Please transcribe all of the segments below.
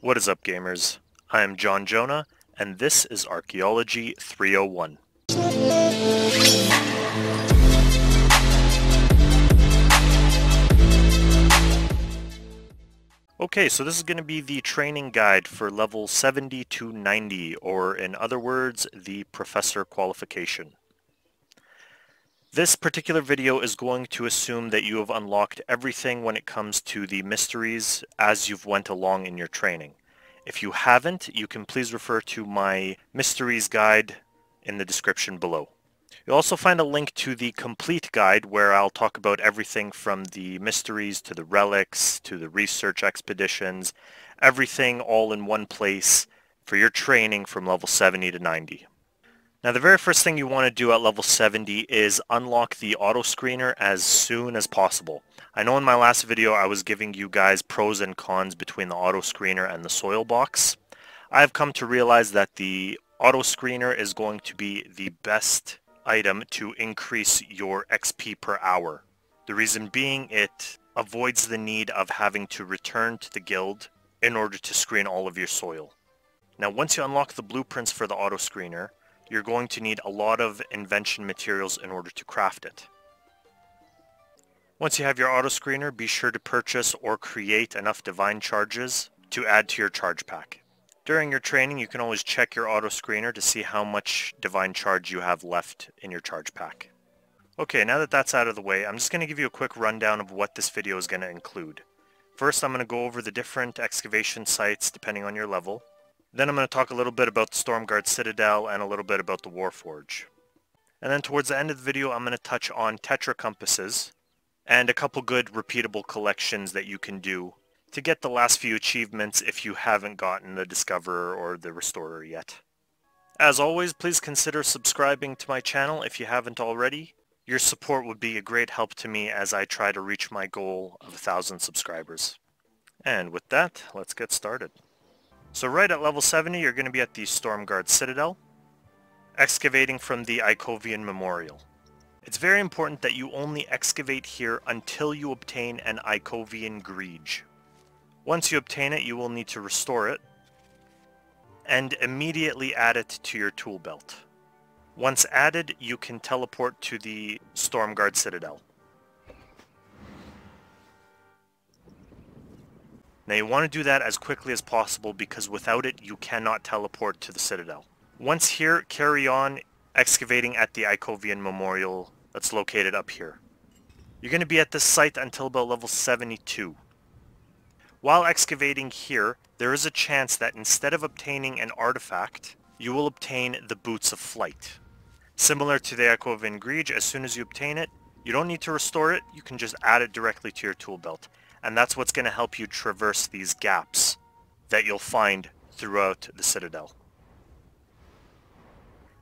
What is up, gamers? I am John Jonah, and this is Archaeology 301. Okay, so this is going to be the training guide for level 70 to 90, or in other words, the Professor Qualification. This particular video is going to assume that you have unlocked everything when it comes to the mysteries as you've went along in your training. If you haven't, you can please refer to my mysteries guide in the description below. You'll also find a link to the complete guide where I'll talk about everything from the mysteries to the relics to the research expeditions, everything all in one place for your training from level 70 to 90. Now the very first thing you want to do at level 70 is unlock the auto screener as soon as possible. I know in my last video I was giving you guys pros and cons between the auto screener and the soil box. I've come to realize that the auto screener is going to be the best item to increase your XP per hour. The reason being, it avoids the need of having to return to the guild in order to screen all of your soil. Now once you unlock the blueprints for the auto screener, you're going to need a lot of invention materials in order to craft it. Once you have your auto screener, be sure to purchase or create enough divine charges to add to your charge pack. During your training, you can always check your auto screener to see how much divine charge you have left in your charge pack. Okay, now that that's out of the way, I'm just going to give you a quick rundown of what this video is going to include. First, I'm going to go over the different excavation sites depending on your level. Then I'm going to talk a little bit about the Stormguard Citadel and a little bit about the Warforge. And then towards the end of the video, I'm going to touch on Tetra Compasses and a couple good repeatable collections that you can do to get the last few achievements if you haven't gotten the Discoverer or the Restorer yet. As always, please consider subscribing to my channel if you haven't already. Your support would be a great help to me as I try to reach my goal of 1,000 subscribers. And with that, let's get started. So right at level 70, you're going to be at the Stormguard Citadel, excavating from the Ikovian Memorial. It's very important that you only excavate here until you obtain an Ikovian Greage. Once you obtain it, you will need to restore it, and immediately add it to your tool belt. Once added, you can teleport to the Stormguard Citadel. Now you want to do that as quickly as possible because without it you cannot teleport to the Citadel. Once here, carry on excavating at the Ikovian Memorial that's located up here. You're going to be at this site until about level 72. While excavating here, there is a chance that instead of obtaining an artifact, you will obtain the Boots of Flight. Similar to the Ikovian Greage, as soon as you obtain it, you don't need to restore it, you can just add it directly to your tool belt. And that's what's going to help you traverse these gaps that you'll find throughout the Citadel.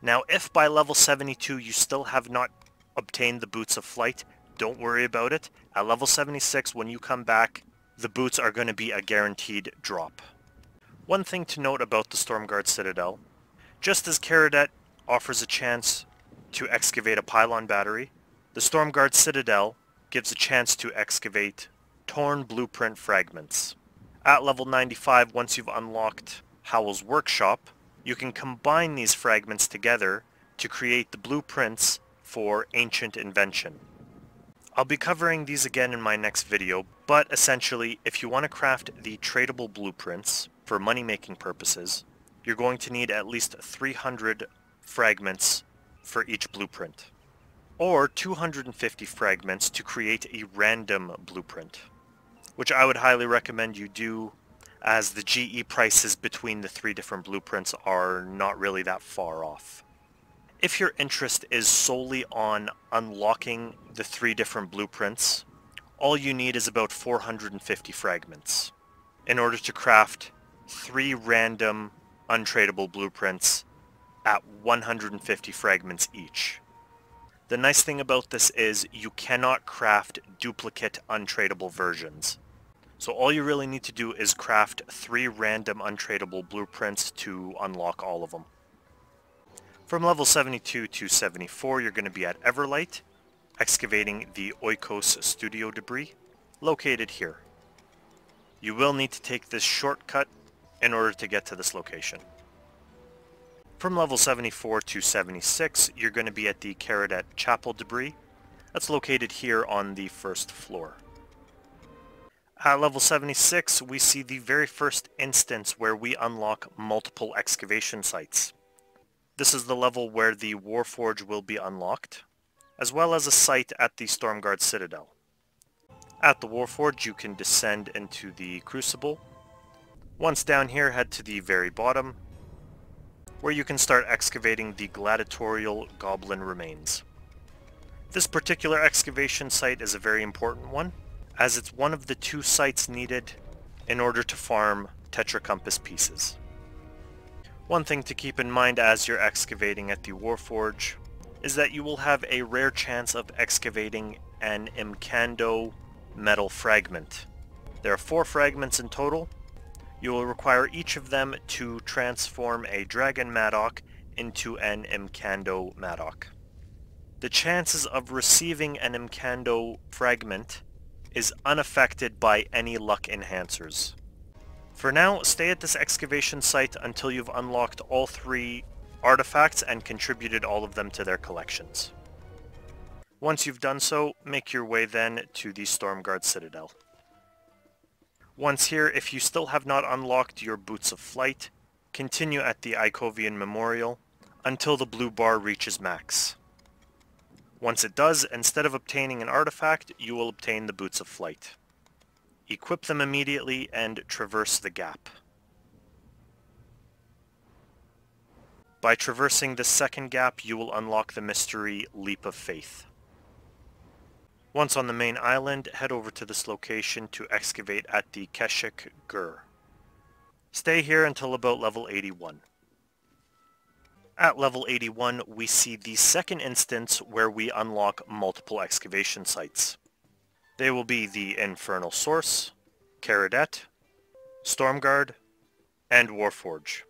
Now, if by level 72 you still have not obtained the Boots of Flight, don't worry about it. At level 76, when you come back, the boots are going to be a guaranteed drop. One thing to note about the Stormguard Citadel, just as Kharid-et offers a chance to excavate a pylon battery, the Stormguard Citadel gives a chance to excavate torn blueprint fragments. At level 95, once you've unlocked Howell's Workshop, you can combine these fragments together to create the blueprints for Ancient Invention. I'll be covering these again in my next video, but essentially, if you want to craft the tradable blueprints for money-making purposes, you're going to need at least 300 fragments for each blueprint, or 250 fragments to create a random blueprint, which I would highly recommend you do, as the GE prices between the three different blueprints are not really that far off. If your interest is solely on unlocking the three different blueprints, all you need is about 450 fragments in order to craft 3 random untradeable blueprints at 150 fragments each. The nice thing about this is you cannot craft duplicate untradeable versions. So all you really need to do is craft 3 random untradeable blueprints to unlock all of them. From level 72 to 74, you're going to be at Everlight, excavating the Oikos Studio debris, located here. You will need to take this shortcut in order to get to this location. From level 74 to 76, you're going to be at the Kharid-et chapel debris. That's located here on the first floor. At level 76, we see the very first instance where we unlock multiple excavation sites. This is the level where the Warforge will be unlocked, as well as a site at the Stormguard Citadel. At the Warforge, you can descend into the Crucible. Once down here, head to the very bottom, where you can start excavating the gladiatorial goblin remains. This particular excavation site is a very important one, as it's one of the 2 sites needed in order to farm Tetracompass Pieces. One thing to keep in mind as you're excavating at the Warforge is that you will have a rare chance of excavating an Imcando metal fragment. There are 4 fragments in total. You will require each of them to transform a Dragon Madoc into an Imcando Madoc. The chances of receiving an Imcando fragment is unaffected by any luck enhancers. For now, stay at this excavation site until you've unlocked all 3 artifacts and contributed all of them to their collections. Once you've done so, make your way then to the Stormguard Citadel. Once here, if you still have not unlocked your Boots of Flight, continue at the Ikovian Memorial until the blue bar reaches max. Once it does, instead of obtaining an artifact, you will obtain the Boots of Flight. Equip them immediately and traverse the gap. By traversing this second gap, you will unlock the mystery Leap of Faith. Once on the main island, head over to this location to excavate at the Keshik Gur. Stay here until about level 81. At level 81, we see the second instance where we unlock multiple excavation sites. They will be the Infernal Source, Kharid-et, Stormguard, and Warforge.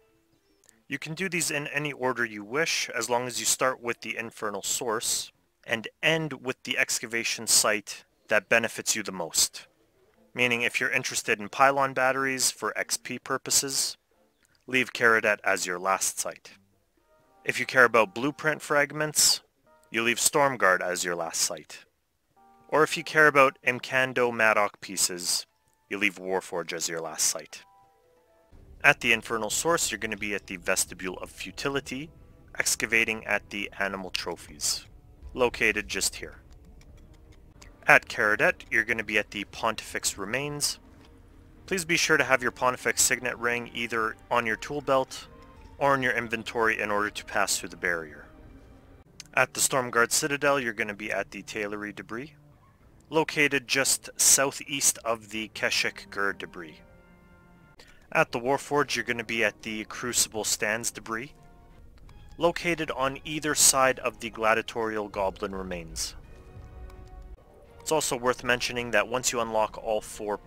You can do these in any order you wish, as long as you start with the Infernal Source and end with the excavation site that benefits you the most. Meaning if you're interested in pylon batteries for XP purposes, leave Kharid-et as your last site. If you care about blueprint fragments, you leave Stormguard as your last site. Or if you care about Imcando Pieces, you leave Warforge as your last site. At the Infernal Source, you're going to be at the Vestibule of Futility, excavating at the Animal Trophies, located just here. At Kharid-et, you're going to be at the Pontifex Remains. Please be sure to have your Pontifex Signet Ring either on your tool belt or in your inventory in order to pass through the barrier. At the Stormguard Citadel, you're going to be at the Tailory Debris, located just southeast of the Keshik Gur debris. At the Warforge, you're going to be at the Crucible Stands debris, located on either side of the gladiatorial goblin remains. It's also worth mentioning that once you unlock all 4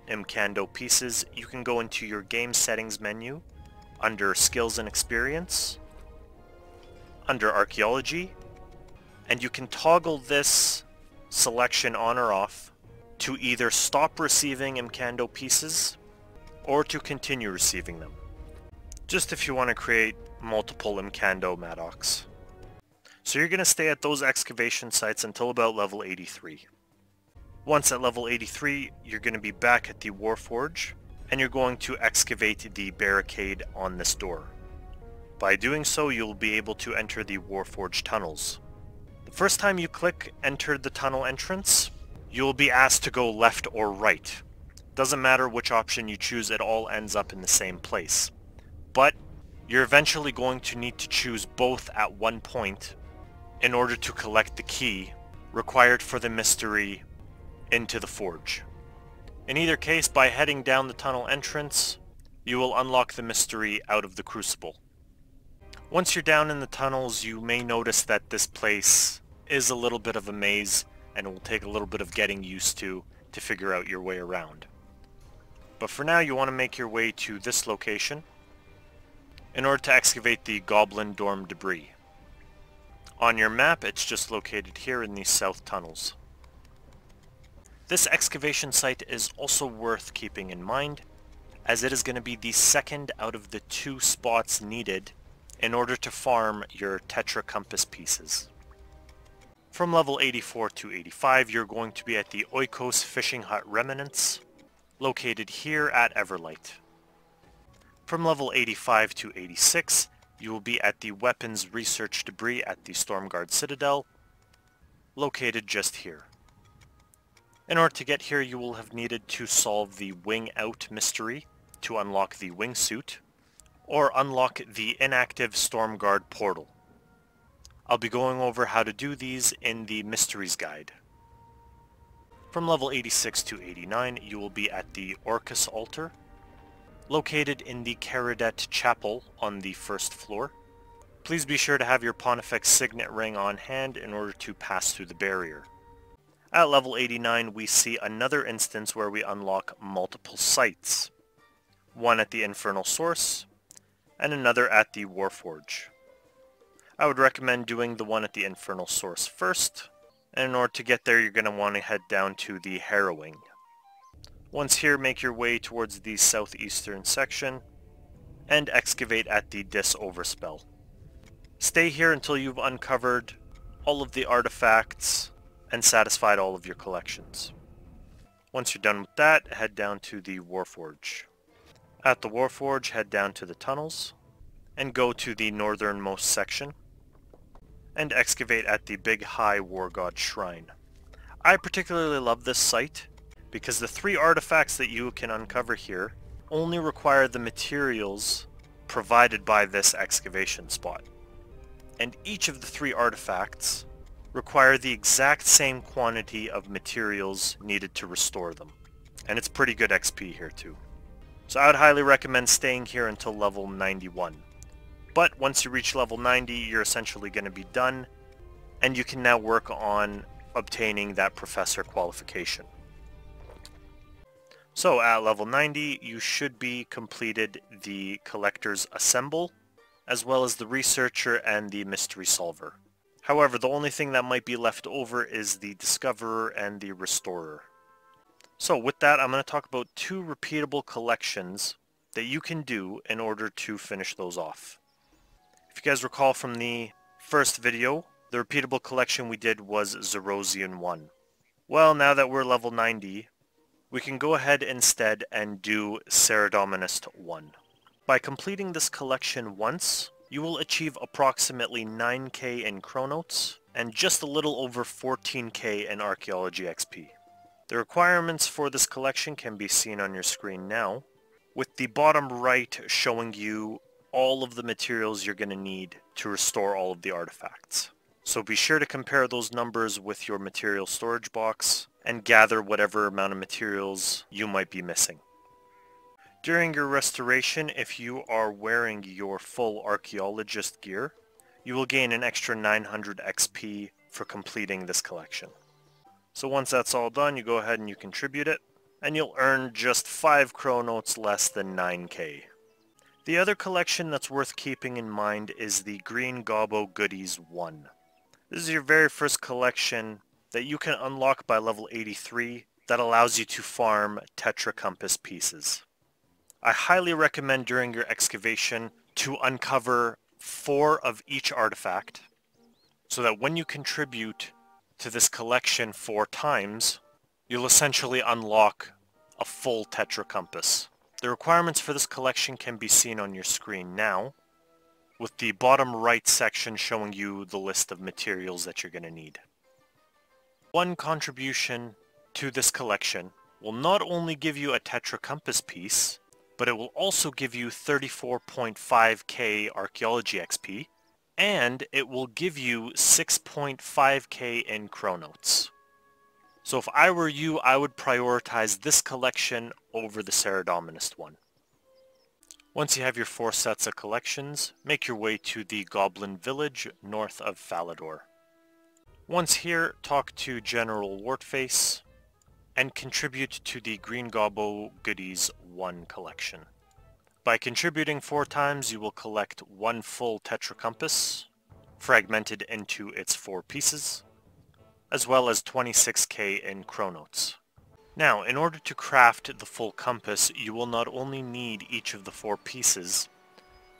Imcando pieces, you can go into your game settings menu, under Skills and Experience, under Archaeology, and you can toggle this selection on or off to either stop receiving Imcando pieces or to continue receiving them. Just if you want to create multiple Imcando Madocs. So you're going to stay at those excavation sites until about level 83. Once at level 83, you're going to be back at the Warforge, and you're going to excavate the barricade on this door. By doing so, you'll be able to enter the Warforge tunnels. The first time you click enter the tunnel entrance, you'll be asked to go left or right. Doesn't matter which option you choose, it all ends up in the same place. But you're eventually going to need to choose both at one point in order to collect the key required for the mystery into the forge. In either case, by heading down the tunnel entrance, you will unlock the mystery out of the crucible. Once you're down in the tunnels, you may notice that this place is a little bit of a maze, and it will take a little bit of getting used to figure out your way around. But for now, you want to make your way to this location in order to excavate the Goblin Dorm debris. On your map, it's just located here in these south tunnels. This excavation site is also worth keeping in mind, as it is going to be the second out of the 2 spots needed in order to farm your Tetra Compass pieces. From level 84 to 85, you're going to be at the Oikos Fishing Hut Remnants, located here at Everlight. From level 85 to 86, you will be at the Weapons Research Debris at the Stormguard Citadel, located just here. In order to get here, you will have needed to solve the Wing Out mystery to unlock the wingsuit, or unlock the inactive Stormguard portal. I'll be going over how to do these in the Mysteries Guide. From level 86 to 89, you will be at the Orcus Altar, located in the Kharid-et Chapel on the 1st floor. Please be sure to have your Pontifex Signet Ring on hand in order to pass through the barrier. At level 89, we see another instance where we unlock multiple sites. One at the Infernal Source, and another at the Warforge. I would recommend doing the one at the Infernal Source first, and in order to get there you're going to want to head down to the Harrowing. Once here, make your way towards the southeastern section, and excavate at the Dis Overspell. Stay here until you've uncovered all of the artifacts and satisfied all of your collections. Once you're done with that, head down to the Warforge. At the Warforge, head down to the tunnels, and go to the northernmost section, and excavate at the Big High War God Shrine. I particularly love this site, because the 3 artifacts that you can uncover here only require the materials provided by this excavation spot. And each of the 3 artifacts require the exact same quantity of materials needed to restore them. And it's pretty good XP here too. So I would highly recommend staying here until level 91. But once you reach level 90, you're essentially going to be done, and you can now work on obtaining that Professor Qualification. So at level 90, you should be completed the Collector's Assemble, as well as the Researcher and the Mystery Solver. However, the only thing that might be left over is the Discoverer and the Restorer. So with that, I'm going to talk about 2 repeatable collections that you can do in order to finish those off. If you guys recall from the first video, the repeatable collection we did was Zerosian 1. Well, now that we're level 90, we can go ahead instead and do Saradominist 1. By completing this collection once, you will achieve approximately 9k in Chronotes, and just a little over 14k in Archaeology XP. The requirements for this collection can be seen on your screen now, with the bottom right showing you all of the materials you're going to need to restore all of the artifacts. So be sure to compare those numbers with your material storage box, and gather whatever amount of materials you might be missing. During your restoration, if you are wearing your full archaeologist gear, you will gain an extra 900 XP for completing this collection. So once that's all done, you go ahead and you contribute it, and you'll earn just 5 Chronotes less than 9k. The other collection that's worth keeping in mind is the Green Gobbo Goodies 1. This is your very first collection that you can unlock by level 83 that allows you to farm Tetra Compass Pieces. I highly recommend during your excavation to uncover 4 of each artifact, so that when you contribute to this collection 4 times, you'll essentially unlock a full Tetra Compass. The requirements for this collection can be seen on your screen now, with the bottom right section showing you the list of materials that you're going to need. One contribution to this collection will not only give you a Tetra Compass piece, but it will also give you 34.5k Archaeology XP, and it will give you 6.5k in Chronotes. So if I were you, I would prioritize this collection over the Saradominist one. Once you have your 4 sets of collections, make your way to the Goblin Village north of Falador. Once here, talk to General Wartface, and contribute to the Green Gobbo Goodies 1 collection. By contributing 4 times, you will collect 1 full Tetra Compass, fragmented into its 4 pieces, as well as 26k in Chronotes. Now, in order to craft the full compass, you will not only need each of the 4 pieces,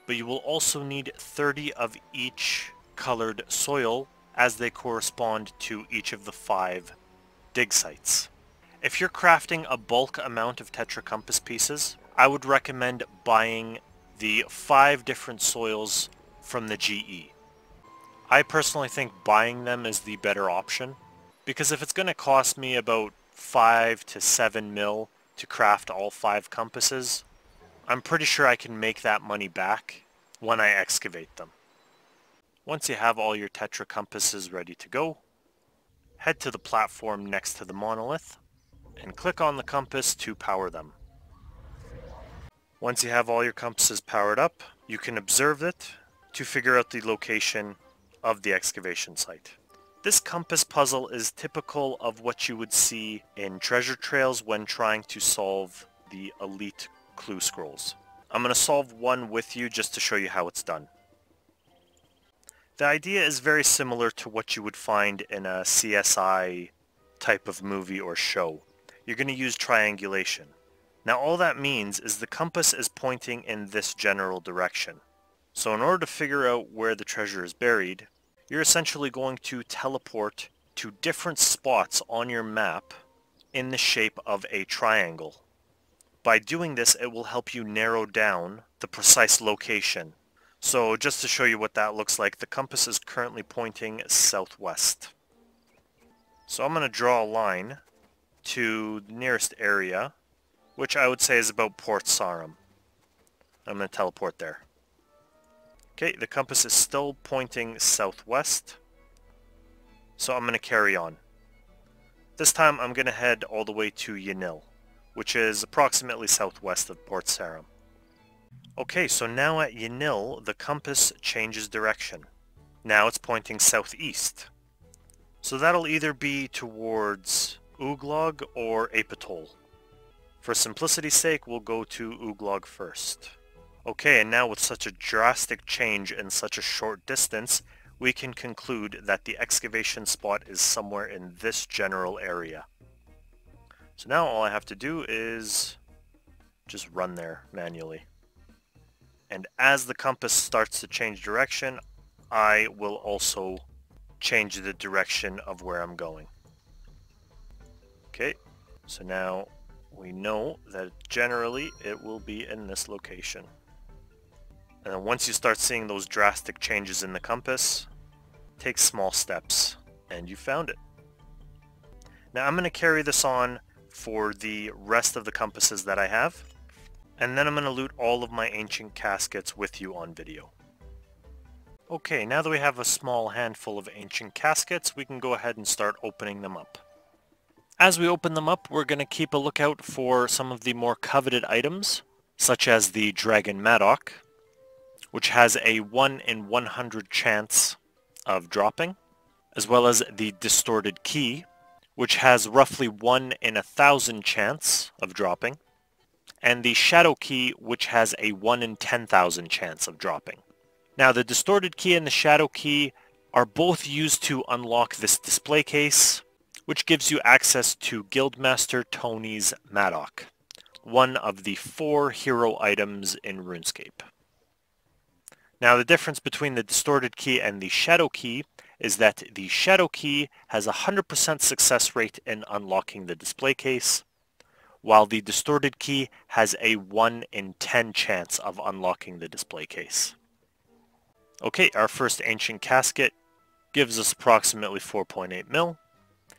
but you will also need 30 of each colored soil as they correspond to each of the 5 dig sites. If you're crafting a bulk amount of Tetra Compass pieces, I would recommend buying the 5 different soils from the GE. I personally think buying them is the better option, because if it's going to cost me about 5 to 7 mil to craft all 5 compasses, I'm pretty sure I can make that money back when I excavate them. Once you have all your Tetra Compasses ready to go, head to the platform next to the monolith and click on the compass to power them. Once you have all your compasses powered up, you can observe it to figure out the location of the excavation site. This compass puzzle is typical of what you would see in treasure trails when trying to solve the elite clue scrolls. I'm going to solve one with you just to show you how it's done. The idea is very similar to what you would find in a CSI type of movie or show. You're going to use triangulation. Now all that means is the compass is pointing in this general direction. So in order to figure out where the treasure is buried, you're essentially going to teleport to different spots on your map in the shape of a triangle. By doing this, it will help you narrow down the precise location. So just to show you what that looks like, the compass is currently pointing southwest. So I'm going to draw a line to the nearest area, which I would say is about Port Sarum. I'm going to teleport there. Okay, the compass is still pointing southwest, so I'm going to carry on. This time I'm going to head all the way to Yanil, which is approximately southwest of Port Sarum. Okay, so now at Yanil, the compass changes direction. Now it's pointing southeast. So that'll either be towards Uglog or Apatol. For simplicity's sake, we'll go to Uglog first. Okay, and now with such a drastic change in such a short distance, we can conclude that the excavation spot is somewhere in this general area. So now all I have to do is just run there manually. And as the compass starts to change direction, I will also change the direction of where I'm going. Okay, so now we know that generally it will be in this location. And then once you start seeing those drastic changes in the compass, take small steps, and you found it. Now I'm going to carry this on for the rest of the compasses that I have, and then I'm going to loot all of my ancient caskets with you on video. Okay, now that we have a small handful of ancient caskets, we can go ahead and start opening them up. As we open them up, we're going to keep a lookout for some of the more coveted items, such as the Dragon Madoc, which has a 1 in 100 chance of dropping, as well as the Distorted Key, which has roughly 1 in 1,000 chance of dropping, and the Shadow Key, which has a 1 in 10,000 chance of dropping. Now the Distorted Key and the Shadow Key are both used to unlock this display case, which gives you access to Guildmaster Tony's Madoc, one of the 4 hero items in RuneScape. Now the difference between the Distorted Key and the Shadow Key is that the Shadow Key has a 100% success rate in unlocking the display case, while the Distorted Key has a 1 in 10 chance of unlocking the display case. Okay, our first Ancient Casket gives us approximately 4.8 mil.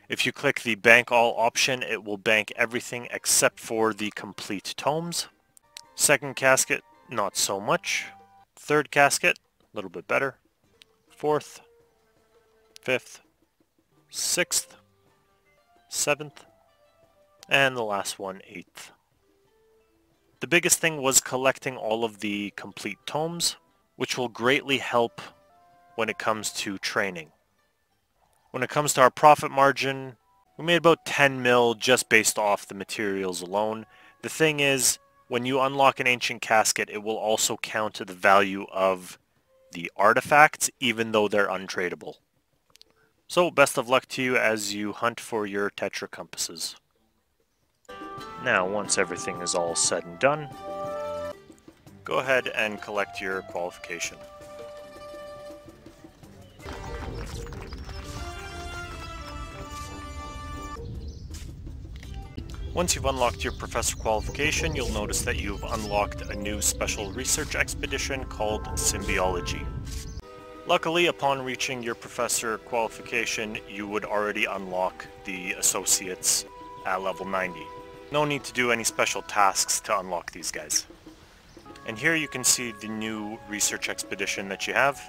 If you click the Bank All option, it will bank everything except for the complete tomes. Second casket, not so much. Third casket, a little bit better. Fourth, fifth, sixth, seventh, and the last one, 8th. The biggest thing was collecting all of the complete tomes, which will greatly help when it comes to training. When it comes to our profit margin, we made about 10 mil just based off the materials alone. The thing is, when you unlock an ancient casket, it will also count the value of the artifacts, even though they're untradeable. So best of luck to you as you hunt for your Tetra Compasses. Now, once everything is all said and done, go ahead and collect your qualification. Once you've unlocked your Professor qualification, you'll notice that you've unlocked a new special research expedition called Symbiology. Luckily, upon reaching your Professor qualification, you would already unlock the Associates at level 90. No need to do any special tasks to unlock these guys. And here you can see the new research expedition that you have.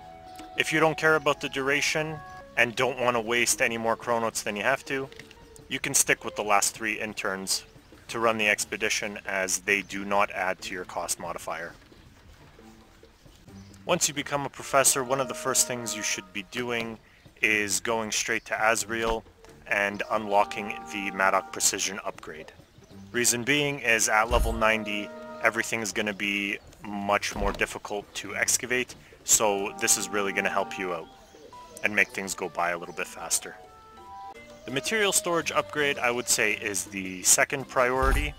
If you don't care about the duration and don't want to waste any more chronotes than you have to, you can stick with the last 3 interns to run the expedition, as they do not add to your cost modifier. Once you become a professor, one of the first things you should be doing is going straight to Ezreal and unlocking the Madoc Precision upgrade. Reason being is at level 90, everything is going to be much more difficult to excavate, so this is really going to help you out and make things go by a little bit faster. The material storage upgrade, I would say, is the second priority,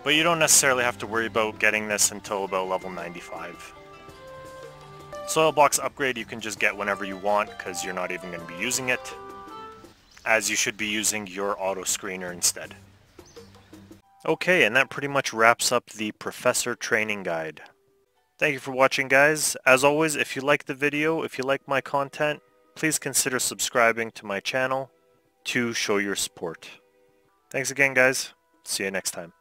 but you don't necessarily have to worry about getting this until about level 95. Soil box upgrade you can just get whenever you want, because you're not even going to be using it, as you should be using your auto screener instead. Okay, and that pretty much wraps up the Professor Training Guide. Thank you for watching, guys. As always, if you like the video, if you like my content, please consider subscribing to my channel to show your support. Thanks again, guys. See you next time.